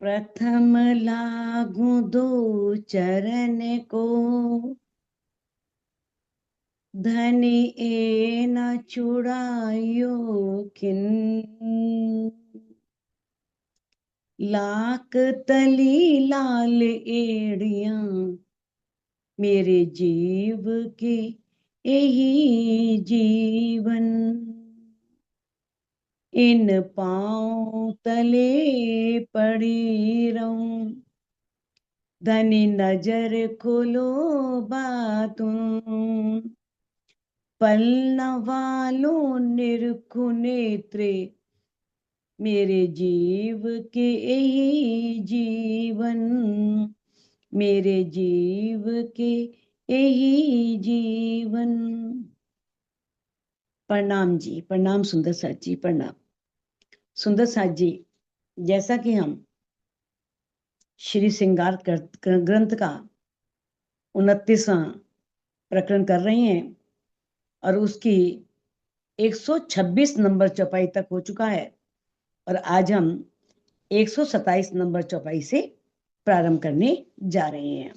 प्रथम लागू दो चरण को, धनी ए न छुड़ायो किन। लाख तली लाल एड़िया, मेरे जीव के यही जीवन। इन पांव तले पड़ी रहूं, धनी नजर खोलो बातूं। पलना वालों निरखु नेत्रे, मेरे जीव के यही जीवन। मेरे जीव के यही जीवन। प्रणाम जी, प्रणाम सुंदर साथ जी, प्रणाम। सुंदर साथ जी, जैसा कि हम श्री श्रृंगार ग्रंथ का 29वां प्रकरण कर रहे हैं और उसकी 126 नंबर चौपाई तक हो चुका है, और आज हम 127 नंबर चौपाई से प्रारंभ करने जा रहे हैं।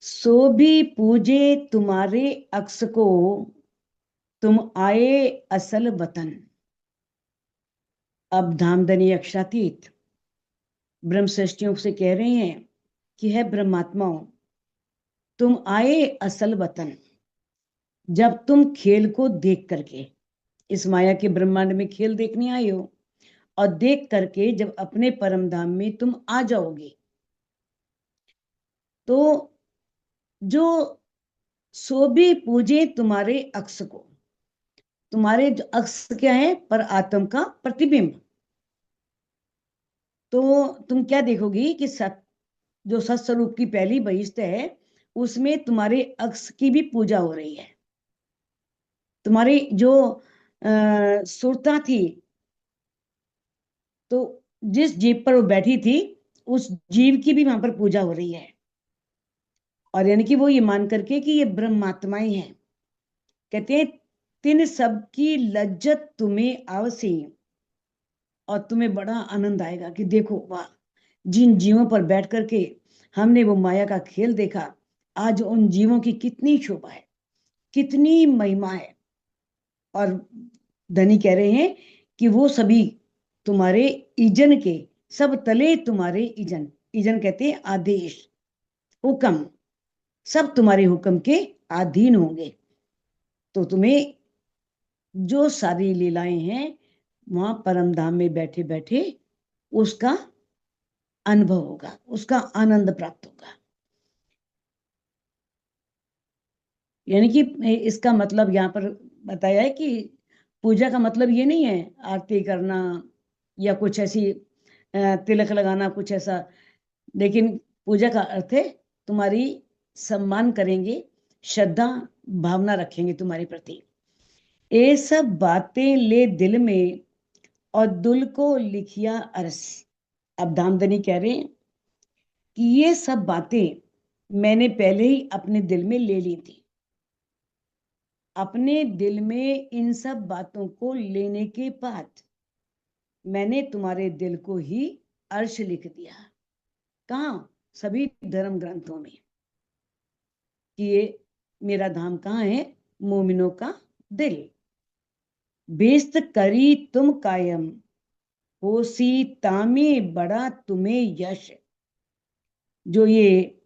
सो भी पूजे तुम्हारे अक्स को, तुम आए असल वतन। अब धामधनी अक्षरातीत ब्रह्मश्रेष्ठियों से कह रहे हैं कि है ब्रह्मात्माओं, तुम आए असल वतन। जब तुम खेल को देख करके इस माया के ब्रह्मांड में खेल देखने आए हो, और देख करके जब अपने परम धाम में तुम आ जाओगे, तो जो सो भी पूजे तुम्हारे अक्स को, तुम्हारे जो अक्स क्या है, पर आत्म का प्रतिबिंब। तो तुम क्या देखोगी कि जो सत्स्वरूप की पहली बहिष्ठ है, उसमें तुम्हारे अक्स की भी पूजा हो रही है। तुम्हारी जो सुरता थी, तो जिस जीव पर वो बैठी थी, उस जीव की भी वहां पर पूजा हो रही है। और यानी कि वो ये मान करके कि ये ब्रह्मात्माएं हैं। कहते हैं तिन सब की लज्जत तुम्हें आवसी, और तुम्हें बड़ा आनंद आएगा कि देखो वाह, जिन जीवों पर बैठ करके हमने वो माया का खेल देखा, आज उन जीवों की कितनी शोभा है, कितनी महिमा है। और धनी कह रहे हैं कि वो सभी तुम्हारे इजन के, सब तले तुम्हारे इजन। इजन कहते हैं आदेश, हुक्म, सब तुम्हारे हुक्म के अधीन होंगे। तो तुम्हें जो सारी लीलाएं हैं वहां परम धाम में बैठे बैठे उसका अनुभव होगा, उसका आनंद प्राप्त होगा। यानी कि इसका मतलब यहाँ पर बताया है कि पूजा का मतलब ये नहीं है आरती करना या कुछ ऐसी तिलक लगाना, कुछ ऐसा। लेकिन पूजा का अर्थ है तुम्हारी सम्मान करेंगे, श्रद्धा भावना रखेंगे तुम्हारे प्रति। ये सब बातें ले दिल में, और दुल को लिखिया अरस। अब धामधनी कह रहे हैं कि ये सब बातें मैंने पहले ही अपने दिल में ले ली थी। अपने दिल में इन सब बातों को लेने के बाद मैंने तुम्हारे दिल को ही अर्श लिख दिया। कहाँ? सभी धर्म ग्रंथों में कि ये मेरा धाम कहाँ है, मोमिनों का दिल। बेस्त करी तुम कायम, होसी तामे बड़ा तुम्हें यश। जो ये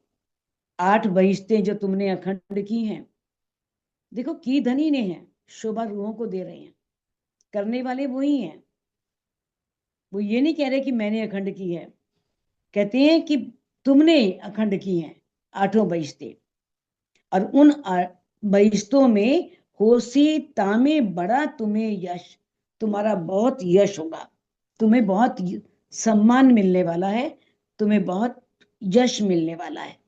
8 बहिश्तें जो तुमने अखंड की हैं, देखो की धनी ने है, शोभा रूहों को दे रहे हैं, करने वाले वही हैं। वो ये नहीं कह रहे कि मैंने अखंड की है, कहते हैं कि तुमने अखंड की हैं 8 बहिश्तें। और उन बहिश्तों में होसी तामे बड़ा तुम्हें यश, तुम्हारा बहुत यश होगा, तुम्हें बहुत सम्मान मिलने वाला है, तुम्हें बहुत यश मिलने वाला है।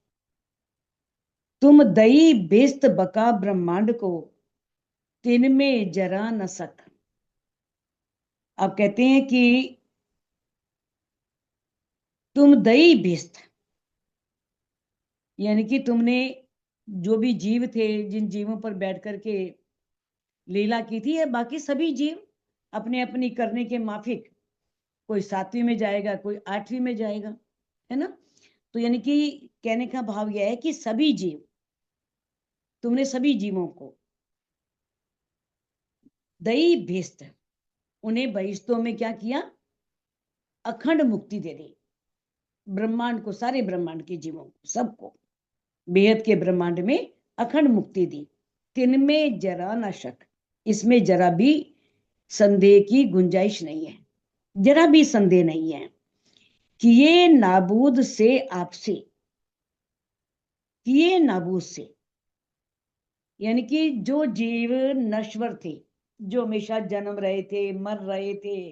तुम दई बेस्त बका ब्रह्मांड को, तिन में जरा न सक। अब कहते हैं कि तुम दई बेस्त, यानी कि तुमने जो भी जीव थे, जिन जीवों पर बैठ करके लीला की थी, बाकी सभी जीव अपने अपनी करने के माफिक कोई 7वीं में जाएगा, कोई 8वीं में जाएगा, है ना। तो यानी कि कहने का भाव यह है कि सभी जीव, तुमने सभी जीवों को दई भेस्त, उन्हें बहिष्तों में क्या किया, अखंड मुक्ति दे दी। ब्रह्मांड को, सारे ब्रह्मांड के जीवों को, सबको बेहद के ब्रह्मांड में अखंड मुक्ति दी। तिनमें जरा न शक, इसमें जरा भी संदेह की गुंजाइश नहीं है, जरा भी संदेह नहीं है कि ये नाबूद से आपसे, किए नाबूद से, यानी कि जो जीव नश्वर थे, जो हमेशा जन्म रहे थे, मर रहे थे,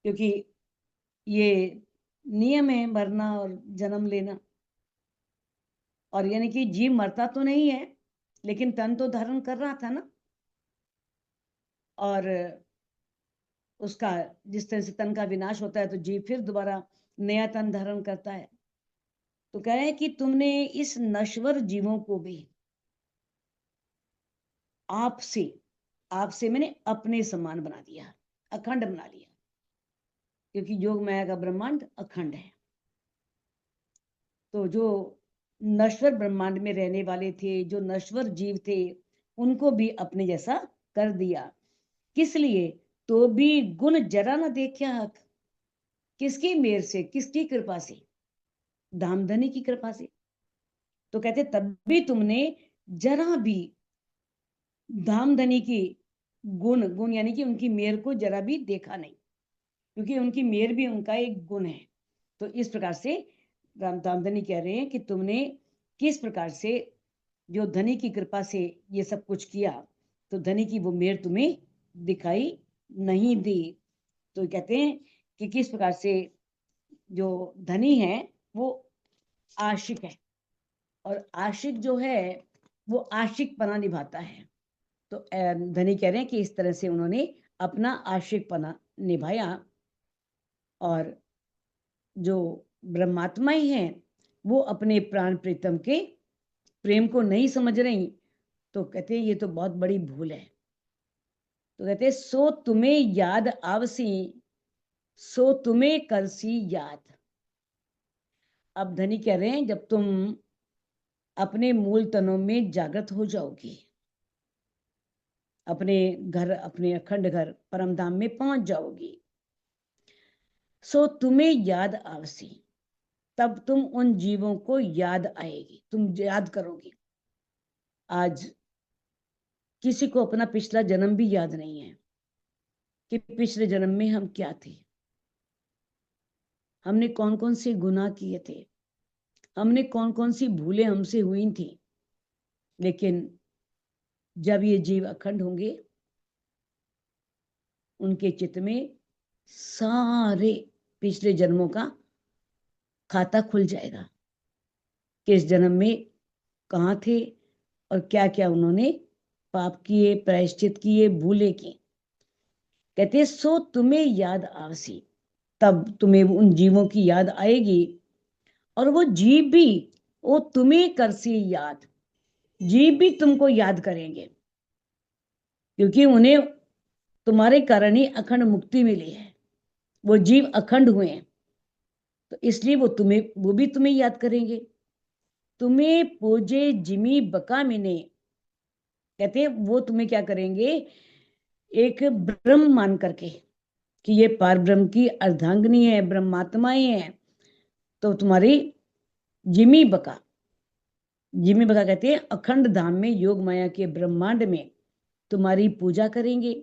क्योंकि ये नियम है मरना और जन्म लेना। और यानी कि जीव मरता तो नहीं है, लेकिन तन तो धारण कर रहा था ना, और उसका जिस तरह से तन का विनाश होता है तो जीव फिर दोबारा नया तन धारण करता है। तो कह रहे हैं कि तुमने इस नश्वर जीवों को भी आपसे, आपसे मैंने अपने समान बना दिया, अखंड बना लिया, क्योंकि योग माया का ब्रह्मांड अखंड है। तो जो नश्वर ब्रह्मांड में रहने वाले थे, जो नश्वर जीव थे, उनको भी अपने जैसा कर दिया। किस लिए, तो भी गुण जरा ना देखा हक, किसकी मेहर से, किसकी कृपा से, धामधनी की कृपा से। तो कहते तब भी तुमने जरा भी धामधनी की गुण, गुण यानी कि उनकी मेहर को जरा भी देखा नहीं, क्योंकि उनकी मेहर भी उनका एक गुण है। तो इस प्रकार से राम धामधनी कह रहे हैं कि तुमने किस प्रकार से जो धनी की कृपा से ये सब कुछ किया, तो धनी की वो मेहर तुम्हें दिखाई नहीं दी। तो कहते हैं कि किस प्रकार से जो धनी है वो आशिक है, और आशिक जो है वो आशिक पना निभाता है। तो धनी कह रहे हैं कि इस तरह से उन्होंने अपना आशिक पना निभाया, और जो ब्रह्मात्माएं हैं वो अपने प्राण प्रीतम के प्रेम को नहीं समझ रही। तो कहते हैं ये तो बहुत बड़ी भूल है। तो कहते हैं सो तुम्हें याद आवसी, सो तुम्हें करसी याद। अब धनी कह रहे हैं जब तुम अपने मूल तनों में जागृत हो जाओगी, अपने घर, अपने अखंड घर परम धाम में पहुंच जाओगी, सो तुम्हें याद आवसी, तब तुम उन जीवों को याद आएगी, तुम याद करोगे। आज किसी को अपना पिछला जन्म भी याद नहीं है कि पिछले जन्म में हम क्या थे, हमने कौन कौन से गुनाह किए थे, हमने कौन कौन सी भूलें हमसे हुई थी। लेकिन जब ये जीव अखंड होंगे, उनके चित्त में सारे पिछले जन्मों का खाता खुल जाएगा, किस जन्म में कहाँ थे और क्या क्या उन्होंने पाप किए, प्रायश्चित किए, भूले की। कहते सो तुम्हें याद आवसी, तब तुम्हें उन जीवों की याद आएगी, और वो जीव भी वो तुम्हें करसी याद, जीव भी तुमको याद करेंगे, क्योंकि उन्हें तुम्हारे कारण ही अखंड मुक्ति मिली है, वो जीव अखंड हुए हैं। तो इसलिए वो भी तुम्हें याद करेंगे। तुम्हें पूजे जिमी बका मिने, कहते वो तुम्हें क्या करेंगे, एक ब्रह्म मान करके कि ये पार ब्रह्म की अर्धांगिनी है, ब्रह्मात्माएं हैं। तो तुम्हारी जिमी बका, जिमी बका कहते हैं अखंड धाम में योग माया के ब्रह्मांड में तुम्हारी पूजा करेंगे।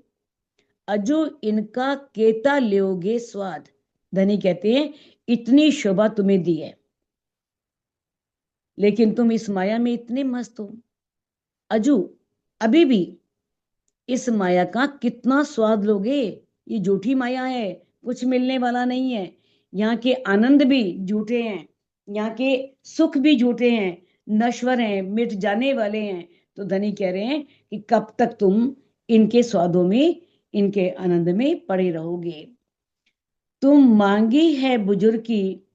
अजो इनका केता लोगे स्वाद, धनी कहते हैं इतनी शोभा तुम्हें दी है, लेकिन तुम इस माया में इतने मस्त हो। अजू, अभी भी इस माया का कितना स्वाद लोगे, ये झूठी माया है, कुछ मिलने वाला नहीं है। यहाँ के आनंद भी झूठे हैं, यहाँ के सुख भी झूठे हैं, नश्वर हैं, मिट जाने वाले हैं। तो धनी कह रहे हैं कि कब तक तुम इनके स्वादों में, इनके आनंद में पड़े रहोगे। तुम मांगी है बुजुर्ग की,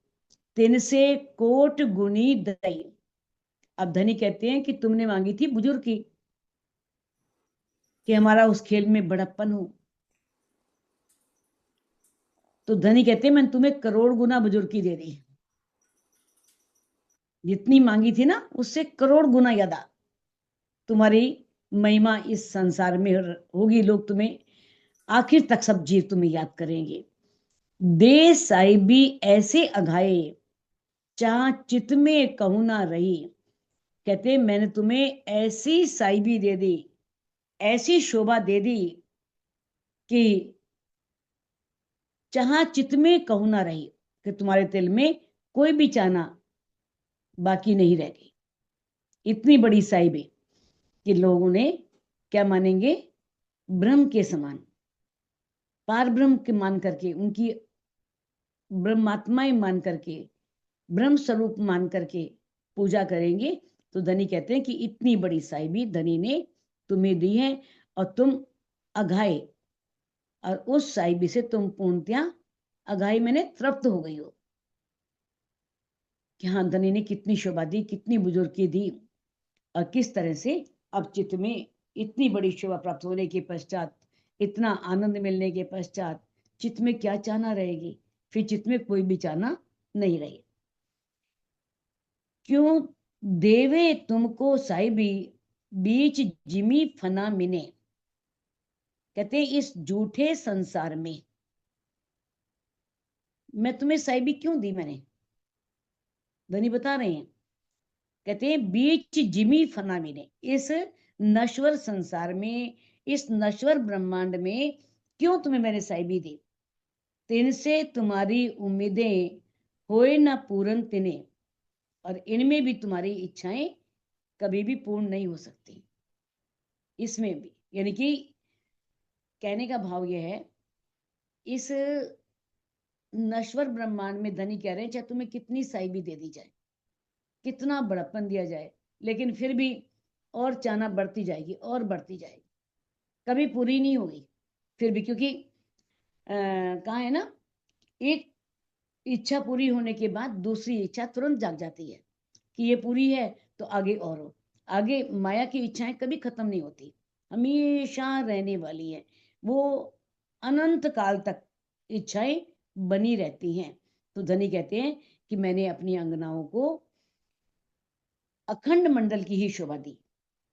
तिन से कोट गुनी दई। अब धनी कहते हैं कि तुमने मांगी थी बुजुर्ग की, कि हमारा उस खेल में बड़प्पन हो। तो धनी कहते मैंने तुम्हें करोड़ गुना बुजुर्गी दे दी, जितनी मांगी थी ना उससे करोड़ गुना ज्यादा तुम्हारी महिमा इस संसार में होगी। लोग तुम्हें आखिर तक सब जीव तुम्हें याद करेंगे। दे साहिबी ऐसे अघाए, चाह चित में कहूं ना रही। कहते मैंने तुम्हें ऐसी साहिबी दे दी, ऐसी शोभा दे दी कि चाह चित में कहूं ना रही, कि तुम्हारे दिल में कोई भी चाहना बाकी नहीं रह गई। इतनी बड़ी साहिबी कि लोग उन्हें क्या मानेंगे, ब्रह्म के समान, पार ब्रह्म के मान करके, उनकी ब्रह्मात्माएं मान करके, ब्रह्म स्वरूप मान करके पूजा करेंगे। तो धनी कहते हैं कि इतनी बड़ी साहिबी धनी ने तुम्हें दी है और तुम अघाए, और उस साहिबी से तुम पूर्णतया अघाई मैंने तृप्त हो गई हो। कि हाँ, धनी ने कितनी शोभा दी, कितनी बुजुर्गी दी, और किस तरह से अब चित्त में इतनी बड़ी शोभा प्राप्त होने के पश्चात, इतना आनंद मिलने के पश्चात चित्त में क्या चाहना रहेगी, फिर चित्त में कोई भी चाहना नहीं रही। क्यों देवे तुमको साहिबी, बीच जिमी फना मिने। कहते इस झूठे संसार में मैं तुम्हें साहिबी क्यों दी मैंने, धनी बता रहे हैं। कहते हैं बीच जिमी फना मिने, इस नश्वर संसार में, इस नश्वर ब्रह्मांड में क्यों तुम्हें मैंने साहिबी दी। तिनसे तुम्हारी उम्मीदें होए ना पूर्ण तिने, और इनमें भी तुम्हारी इच्छाएं कभी भी पूर्ण नहीं हो सकती। इसमें भी, यानी कि कहने का भाव यह है, इस नश्वर ब्रह्मांड में धनी कह रहे हैं चाहे तुम्हें कितनी साहिबी दे दी जाए, कितना बड़प्पन दिया जाए, लेकिन फिर भी और चाहना बढ़ती जाएगी और बढ़ती जाएगी, कभी पूरी नहीं होगी। फिर भी क्योंकि कहा है ना, एक इच्छा पूरी होने के बाद दूसरी इच्छा तुरंत जाग जाती है कि ये पूरी है तो आगे और हो। आगे माया की इच्छाएं कभी खत्म नहीं होती, हमेशा रहने वाली है वो, अनंत काल तक इच्छाएं बनी रहती हैं। तो धनी कहते हैं कि मैंने अपनी अंगनाओं को अखंड मंडल की ही शोभा दी।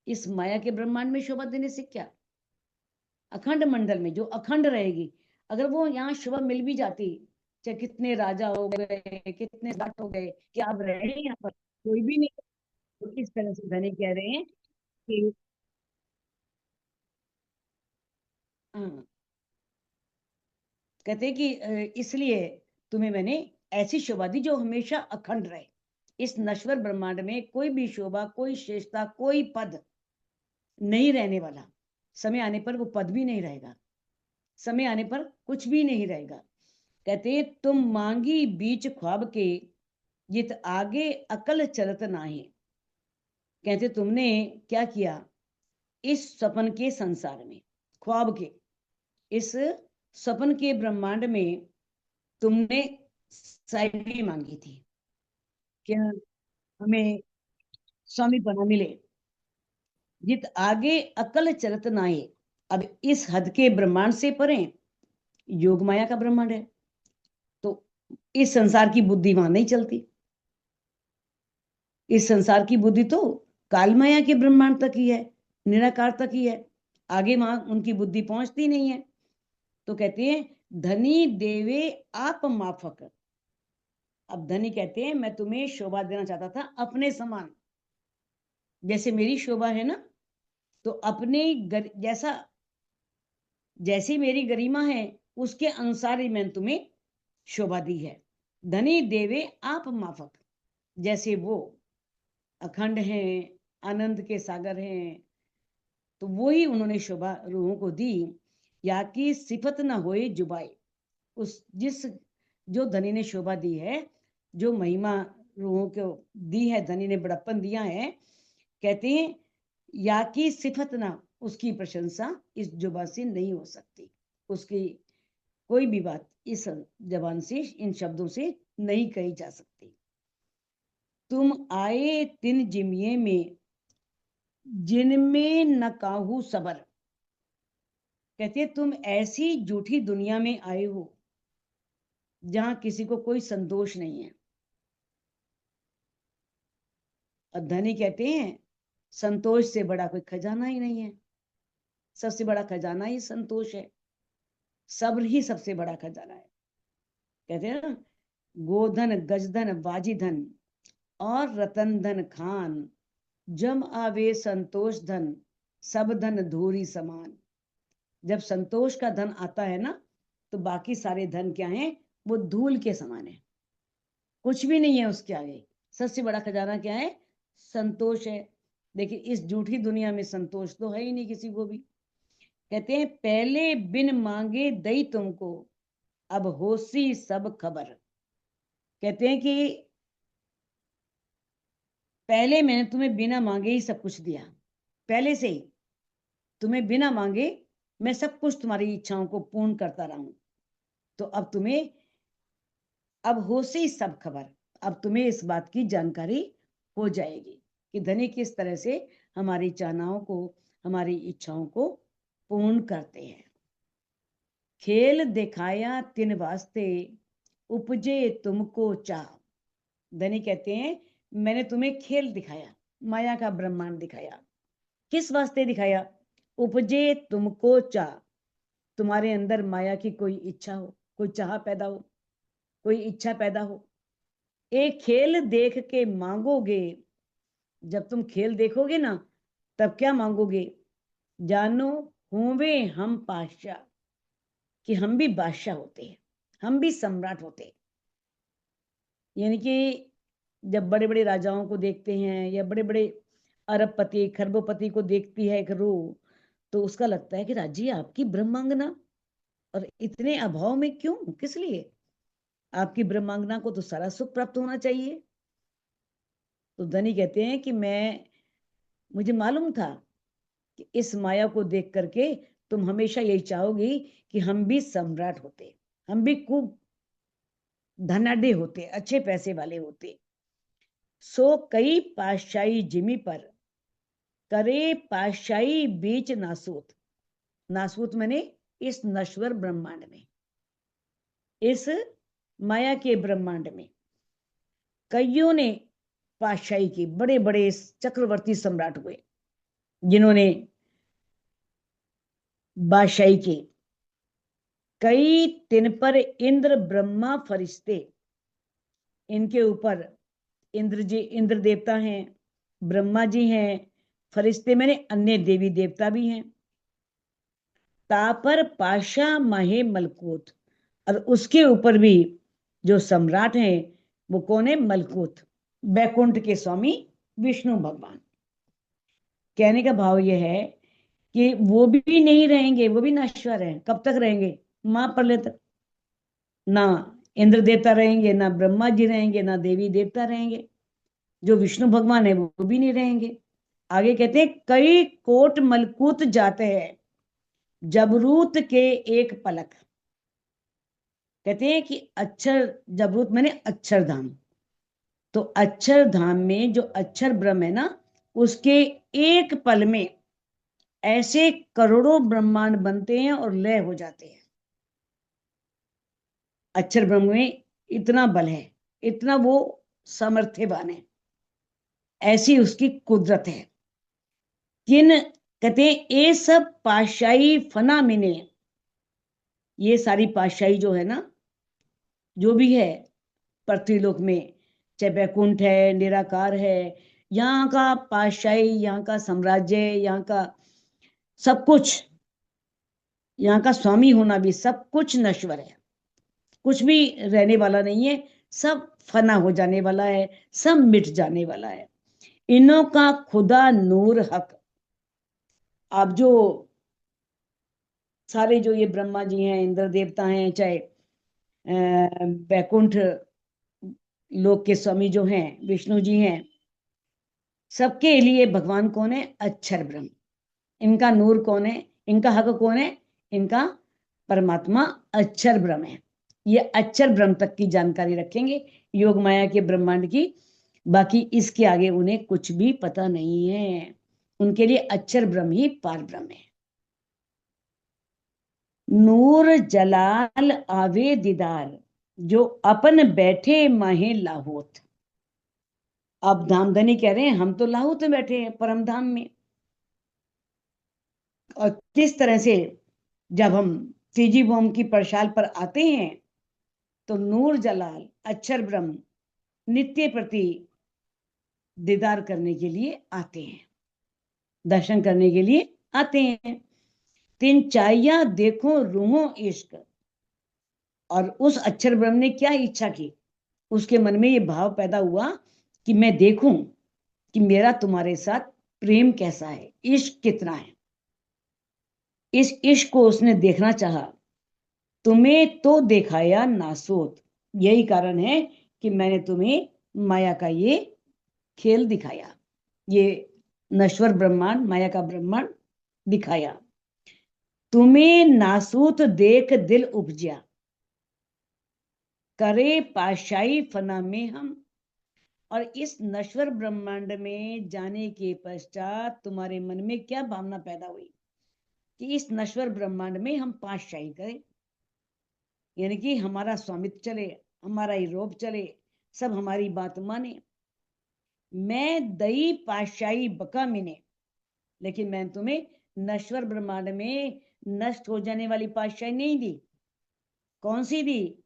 इस माया के ब्रह्मांड में शोभा देने से क्या, अखंड मंडल में जो अखंड रहेगी, अगर वो यहाँ शोभा मिल भी जाती, चाहे कितने राजा हो गए, कितने जाट हो गए, कि आप रहे यहाँ पर कोई भी नहीं। तो इस तरह से धनी कह रहे हैं कि हाँ, कहते हैं कि इसलिए तुम्हें मैंने ऐसी शोभा दी जो हमेशा अखंड रहे। इस नश्वर ब्रह्मांड में कोई भी शोभा, कोई श्रेष्ठता, कोई पद नहीं रहने वाला। समय आने पर वो पद भी नहीं रहेगा, समय आने पर कुछ भी नहीं रहेगा। कहते तुम मांगी बीच ख्वाब के, जित आगे अकल चलत नाहे। कहते तुमने क्या किया, इस सपन के संसार में, ख्वाब के इस सपन के ब्रह्मांड में तुमने साइबी मांगी थी कि हमें स्वामी बना मिले, जित आगे अकल चलत नाहे। अब इस हद के ब्रह्मांड से परे योग माया का ब्रह्मांड है, तो इस संसार की बुद्धि वहां नहीं चलती। इस संसार की बुद्धि तो काल माया के ब्रह्मांड तक ही है, निराकार तक ही है, आगे वहां उनकी बुद्धि पहुंचती नहीं है। तो कहते हैं धनी देवे आप माफक। अब धनी कहते हैं मैं तुम्हें शोभा देना चाहता था अपने समान, जैसे मेरी शोभा है ना, तो अपने जैसा, जैसी मेरी गरिमा है उसके अनुसार ही मैंने तुम्हें शोभा दी है। धनी देवे आप माफक, जैसे वो अखंड हैं, आनंद के सागर हैं, तो वो ही उन्होंने शोभा रूहों को दी। या कि सिफत न होए जुबाई, उस जिस जो धनी ने शोभा दी है, जो महिमा रूहों को दी है, धनी ने बड़प्पन दिया है, कहते हैं या कि सिफत ना, उसकी प्रशंसा इस जुबान से नहीं हो सकती। उसकी कोई भी बात इस जबान से, इन शब्दों से नहीं कही जा सकती। तुम आए तिन जिमिये में, जिनमें न काहू सबर। कहते तुम ऐसी झूठी दुनिया में आए हो जहां किसी को कोई संतोष नहीं है। और धनी कहते हैं संतोष से बड़ा कोई खजाना ही नहीं है, सबसे बड़ा खजाना ही संतोष है, सब्र ही सबसे बड़ा खजाना है। कहते हैं ना, गोधन गजधन वाजीधन और रतन धन खान, जम आवे संतोष धन, सब धन धूरी समान। जब संतोष का धन आता है ना, तो बाकी सारे धन क्या हैं, वो धूल के समान है, कुछ भी नहीं है उसके आगे। सबसे बड़ा खजाना क्या है, संतोष है। लेकिन इस झूठी दुनिया में संतोष तो है ही नहीं किसी को भी। कहते हैं पहले बिन मांगे दई तुमको, अब होसी सब खबर। कहते हैं कि पहले मैंने तुम्हें बिना मांगे ही सब कुछ दिया, पहले से ही तुम्हें बिना मांगे मैं सब कुछ तुम्हारी इच्छाओं को पूर्ण करता रहा हूं। तो अब तुम्हें, अब होशी सब खबर, अब तुम्हें इस बात की जानकारी हो जाएगी कि धनी किस तरह से हमारी चाहनाओं को, हमारी इच्छाओं को पूर्ण करते हैं। खेल दिखाया तिन वास्ते, उपजे तुमको चाह। धनी कहते हैं मैंने तुम्हें खेल दिखाया, माया का ब्रह्मांड दिखाया। किस वास्ते दिखाया, उपजे तुमको चाह, तुम्हारे अंदर माया की कोई इच्छा हो, कोई चाह पैदा हो, कोई इच्छा पैदा हो। एक खेल देख के मांगोगे, जब तुम खेल देखोगे ना, तब क्या मांगोगे, जानो होवे हम पातशाह, कि हम भी बादशाह होते हैं, हम भी सम्राट होते हैं। यानी कि जब बड़े बड़े राजाओं को देखते हैं या बड़े बड़े अरबपति खरबोपति को देखती है एक रूह, तो उसका लगता है कि राजी आपकी ब्रह्मांगना, और इतने अभाव में क्यों, किस लिए, आपकी ब्रह्मांगना को तो सारा सुख प्राप्त होना चाहिए। तो धनी कहते हैं कि मुझे मालूम था कि इस माया को देख करके तुम हमेशा यही चाहोगी कि हम भी सम्राट होते, हम भी खूब धनाढ्य होते, अच्छे पैसे वाले होते। सो कई पातशाही जिमी पर, करे पातशाही बीच नासूत। नासूत मैंने इस नश्वर ब्रह्मांड में, इस माया के ब्रह्मांड में कईयों ने पातशाही की, बड़े बड़े चक्रवर्ती सम्राट हुए जिन्होंने बादशाही की। कई तिन पर इंद्र ब्रह्मा फरिश्ते, इनके ऊपर इंद्र जी, इंद्र देवता हैं, ब्रह्मा जी हैं, फरिश्ते मैंने अन्य देवी देवता भी हैं। तापर पाशा माहे मलकूत, और उसके ऊपर भी जो सम्राट हैं वो कौन है, मलकूत, बैकुंठ के स्वामी विष्णु भगवान। कहने का भाव यह है कि वो भी नहीं रहेंगे, वो भी नश्वर हैं। कब तक रहेंगे, महाप्रलय तक। ना इंद्र देवता रहेंगे, ना ब्रह्मा जी रहेंगे, ना देवी देवता रहेंगे। जो विष्णु भगवान है वो भी नहीं रहेंगे। आगे कहते हैं कई कोट मलकूत जाते हैं, जबरूत के एक पलक। कहते हैं कि अक्षर, जबरूत मैंने अक्षरधाम, तो अक्षरधाम में जो अक्षर ब्रह्म है ना, उसके एक पल में ऐसे करोड़ों ब्रह्मांड बनते हैं और लय हो जाते हैं। अक्षर ब्रह्म में इतना बल है, इतना वो सामर्थ्यवान है, ऐसी उसकी कुदरत है। किन कहते हैं ये सब पाशाही फना मिने, ये सारी पाशाही जो है ना, जो भी है पृथ्वीलोक में, चाहे बैकुंठ है, निराकार है, यहाँ का पाशाही, यहाँ का साम्राज्य, यहाँ का सब कुछ, यहाँ का स्वामी होना भी, सब कुछ नश्वर है, कुछ भी रहने वाला नहीं है, सब फना हो जाने वाला है, सब मिट जाने वाला है। इनों का खुदा नूर हक। आप जो सारे जो ये ब्रह्मा जी हैं, इंद्र देवता हैं, चाहे बैकुंठ लोक के स्वामी जो हैं विष्णु जी हैं, सबके लिए भगवान कौन है, अक्षर ब्रह्म। इनका नूर कौन है, इनका हक कौन है, इनका परमात्मा अक्षर ब्रह्म है। ये अक्षर ब्रह्म तक की जानकारी रखेंगे योग माया के ब्रह्मांड की, बाकी इसके आगे उन्हें कुछ भी पता नहीं है। उनके लिए अक्षर ब्रह्म ही पार ब्रह्म है। नूर जलाल आवे दीदार, जो अपन बैठे माहे लाहौत। अब धामधनी कह रहे हैं हम तो लाहौत में बैठे हैं, परम धाम में। और किस तरह से जब हम सीजी बोम की परशाल पर आते हैं तो नूर जलाल अक्षर ब्रह्म नित्य प्रति दीदार करने के लिए आते हैं, दर्शन करने के लिए आते हैं। तीन चाइया देखो रूहो इश्क। और उस अक्षर ब्रह्म ने क्या इच्छा की, उसके मन में ये भाव पैदा हुआ कि मैं देखूं कि मेरा तुम्हारे साथ प्रेम कैसा है, इश्क कितना है। इस इश्क को उसने देखना चाहा। तुम्हें तो दिखाया नासोत, यही कारण है कि मैंने तुम्हें माया का ये खेल दिखाया, ये नश्वर ब्रह्मांड, माया का ब्रह्मांड दिखाया। तुम्हें नासूत देख दिल उपजा, करे पाशाई फना में हम। और इस नश्वर ब्रह्मांड में जाने के पश्चात तुम्हारे मन में क्या भावना पैदा हुई कि इस नश्वर ब्रह्मांड में हम पाशाई करें, यानी कि हमारा स्वामित्व चले, हमारा ही रोब चले, सब हमारी बात माने। मैं दई पाशाई बका मिने, लेकिन मैं तुम्हें नश्वर ब्रह्मांड में नष्ट हो जाने वाली पाशाई नहीं दी। कौन सी दी?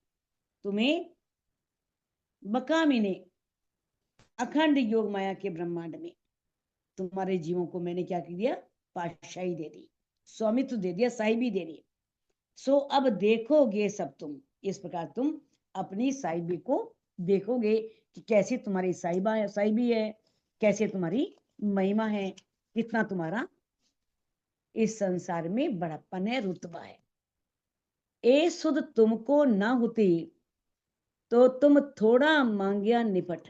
तुम्हें बका मिने, अखंड योग माया के ब्रह्मांड में तुम्हारे जीवों को मैंने क्या कर दिया? पातशाही दे दी, स्वामित्व दे दिया, साहिबी दे दी। सो अब देखोगे सब तुम, इस प्रकार तुम अपनी साहिबी को देखोगे कि कैसे तुम्हारी साहिबा है, साहिबी है, कैसे तुम्हारी महिमा है, कितना तुम्हारा इस संसार में बड़प्पन है, रुतबा है। ए सुध तुमको ना होती तो तुम थोड़ा मांगिया निपट।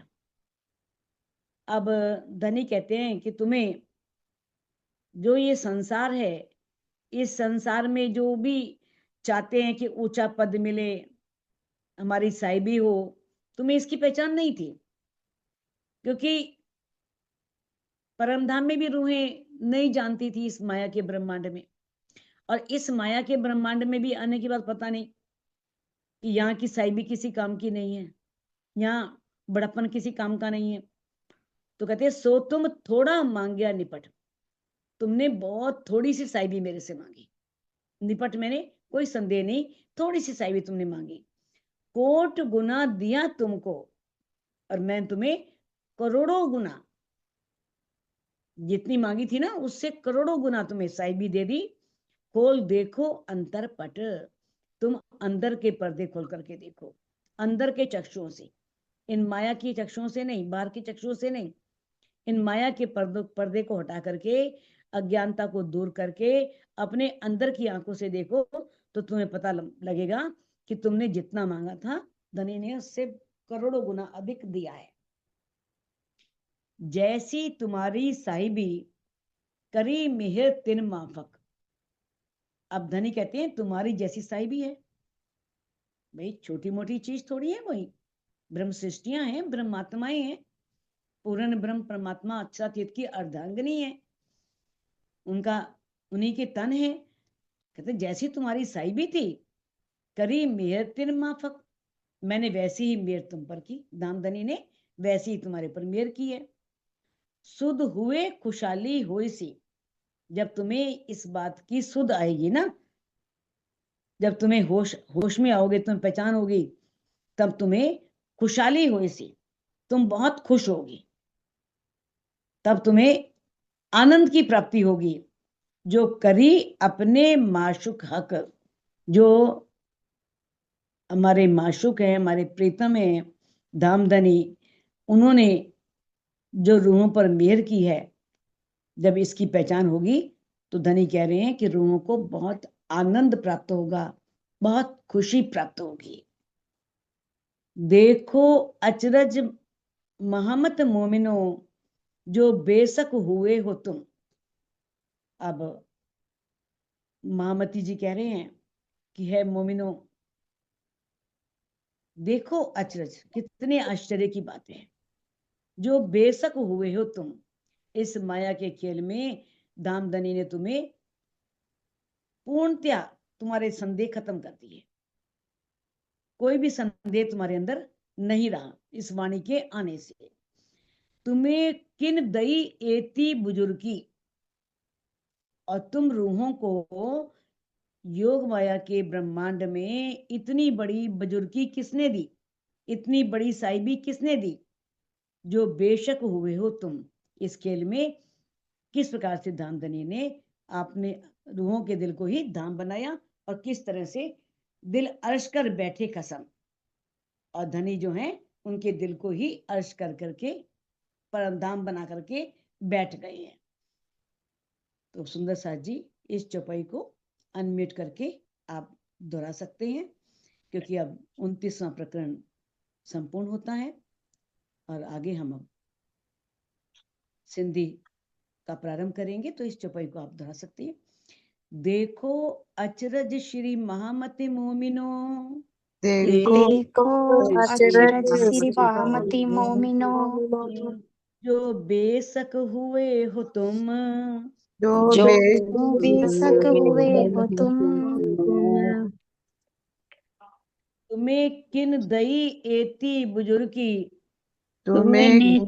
अब धनी कहते हैं कि तुम्हें जो ये संसार है, इस संसार में जो भी चाहते हैं कि ऊंचा पद मिले, हमारी साहिबी हो, तुम्हें इसकी पहचान नहीं थी, क्योंकि परमधाम में भी रूहें नहीं जानती थी इस माया के ब्रह्मांड में। और इस माया के ब्रह्मांड में भी आने के बाद पता नहीं कि यहाँ की साहिबी किसी काम की नहीं है, यहाँ बड़प्पन किसी काम का नहीं है। तो कहते हैं सो तुम थोड़ा मांगिया निपट, तुमने बहुत थोड़ी सी साहिबी मेरे से मांगी। निपट मैंने कोई संदेह नहीं, थोड़ी सी साहिबी तुमने मांगी। कोट गुना दिया तुमको, और मैं तुम्हें करोड़ों गुना, जितनी मांगी थी ना उससे करोड़ों गुना तुम्हें साहिबी दे दी। खोल देखो अंतर पट, तुम अंदर के पर्दे खोल करके देखो, अंदर के चक्षुओं से, इन माया की चक्षुओं से नहीं, बाहर की चक्षुओं से नहीं, इन माया के पर्दे को हटा करके, अज्ञानता को दूर करके अपने अंदर की आंखों से देखो, तो तुम्हें पता लगेगा कि तुमने जितना मांगा था धनी ने उससे करोड़ों गुना अधिक दिया है। जैसी तुम्हारी साहिबी करी मेहर तिन माफक। अब धनी कहते हैं तुम्हारी जैसी साहिबी है, भाई छोटी मोटी चीज थोड़ी है, वही ब्रह्म सृष्टियां हैं, ब्रह्मात्माएं हैं, पूर्ण ब्रह्म परमात्मा अच्छा तीर्थ की अर्धांगिनी है, उनका उन्हीं के तन है। कहते जैसी तुम्हारी साहिबी थी, करी मेहर तिन माफक, मैंने वैसी ही मेहर तुम पर की, दामदनी ने वैसी ही तुम्हारे पर मेहर की है। सुध हुए खुशहाली हुई सी, जब तुम्हें इस बात की सुध आएगी ना, जब तुम्हें होश होश में आओगे, तुम्हें पहचान होगी, तब तुम्हें खुशहाली हुई सी, तुम बहुत खुश होगी, तब तुम्हें आनंद की प्राप्ति होगी। जो करी अपने माशुक हक, जो हमारे माशुक हैं, हमारे प्रीतम हैं धामधनी, उन्होंने जो रूहों पर मेहर की है, जब इसकी पहचान होगी तो धनी कह रहे हैं कि रूहों को बहुत आनंद प्राप्त होगा, बहुत खुशी प्राप्त होगी। देखो अचरज महमत मोमिनो, जो बेशक हुए हो तुम। अब महामती जी कह रहे हैं कि है मोमिनो, देखो अचरज, कितने आश्चर्य की बातें हैं, जो बेशक हुए हो तुम इस माया के खेल में। दामदनी ने तुम्हें पूर्णतया तुम्हारे संदेह खत्म कर दिए। कोई भी संदेह तुम्हारे अंदर नहीं रहा इस वाणी के आने से। तुम्हें किन दई एती बुजुर्गी, और तुम रूहों को योग माया के ब्रह्मांड में इतनी बड़ी बुजुर्गी किसने दी, इतनी बड़ी साहिबी किसने दी, जो बेशक हुए हो तुम। इस खेल में किस प्रकार से धामधनी ने आपने रूहों के दिल को ही धाम बनाया, और किस तरह से दिल अर्श कर बैठे कसम, और धनी जो हैं उनके दिल को ही अर्श कर करके परमधाम बना करके बैठ गए हैं। तो सुंदर साथ जी इस चौपाई को अनम्यूट करके आप दोहरा सकते हैं, क्योंकि अब 29वां प्रकरण संपूर्ण होता है और आगे हम अब सिंधी का प्रारंभ करेंगे। तो इस चौपाई को आप दोहरा सकते हैं। देखो अचरज श्री महामति मोमिनो, देखो अचरज श्री महामति मोमिनो, जो बेशक हुए हो तुम, जो बेशक हुए हो तुम। तुम्हें किन दई एती बुजुर्गी, तुम्हें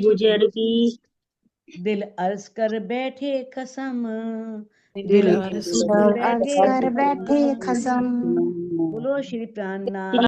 बुजुर्गी, दिल अर्ज कर बैठे कसम, दिल अर्ज कर बैठे कसम। बोलो श्री प्राणनाथ